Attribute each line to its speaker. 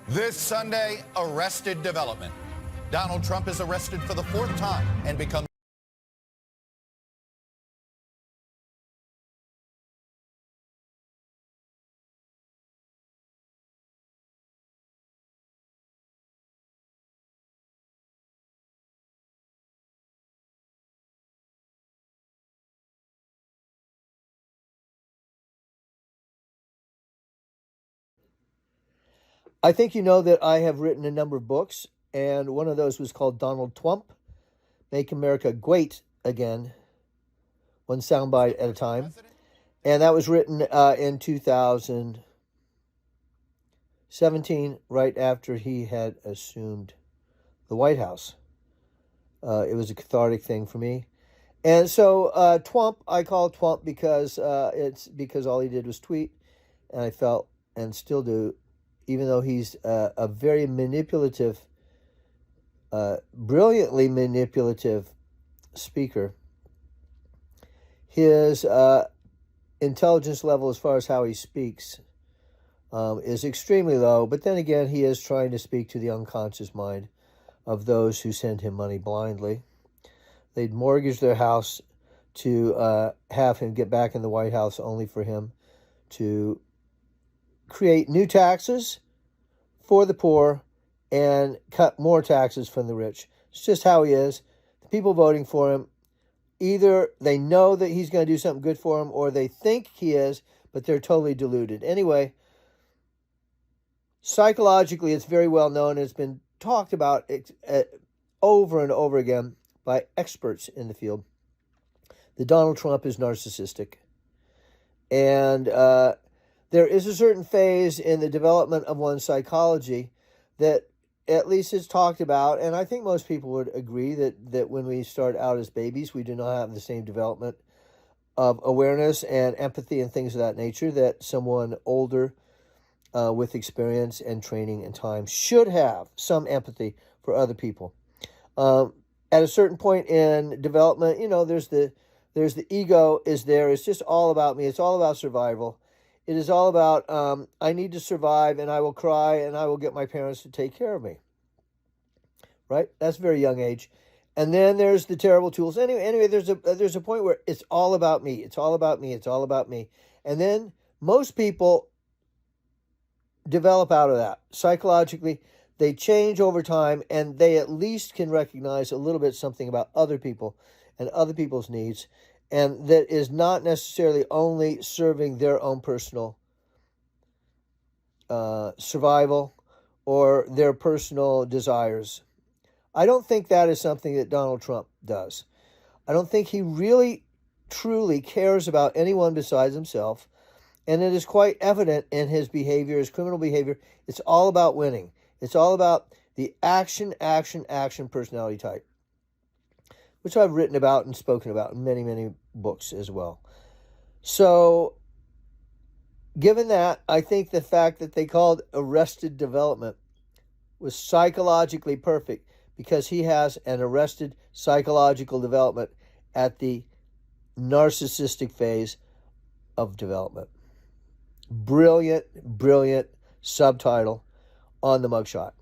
Speaker 1: This Sunday, Arrested Development. Donald Trump is arrested for the fourth time and becomes
Speaker 2: I think you know that I have written a number of books, and one of those was called Donald Trump, Make America Great Again, one soundbite at a time. And that was written in 2017, right after he had assumed the White House. It was a cathartic thing for me. And so Twump, I call it Twump because it's because all he did was tweet, and I felt, and still do, even though he's a very manipulative, brilliantly manipulative speaker, his intelligence level as far as how he speaks is extremely low. But then again, he is trying to speak to the unconscious mind of those who send him money blindly. They'd mortgage their house to have him get back in the White House, only for him to create new taxes for the poor and cut more taxes from the rich. It's just how he is. The people voting for him, either they know that he's going to do something good for them, or they think he is, but they're totally deluded. Anyway, psychologically, it's very well known. It's been talked about over and over again by experts in the field that Donald Trump is narcissistic. And there is a certain phase in the development of one's psychology that at least is talked about, and I think most people would agree that when we start out as babies, we do not have the same development of awareness and empathy and things of that nature that someone older with experience and training and time should have. Some empathy for other people. At a certain point in development, there's the ego is there. It's just all about me. It's all about survival. It is all about, I need to survive, and I will cry, and I will get my parents to take care of me. Right? That's a very young age. And then there's the terrible tools. Anyway, there's a point where it's all about me. It's all about me. It's all about me. And then most people develop out of that. Psychologically, they change over time, and they at least can recognize a little bit something about other people and other people's needs, and that is not necessarily only serving their own personal survival or their personal desires. I don't think that is something that Donald Trump does. I don't think he really, truly cares about anyone besides himself, and it is quite evident in his behavior, his criminal behavior. It's all about winning. It's all about the action personality type, which I've written about and spoken about in many, many books as well. So, given that, I think the fact that they called Arrested Development was psychologically perfect, because he has an arrested psychological development at the narcissistic phase of development. Brilliant, brilliant subtitle on the mugshot.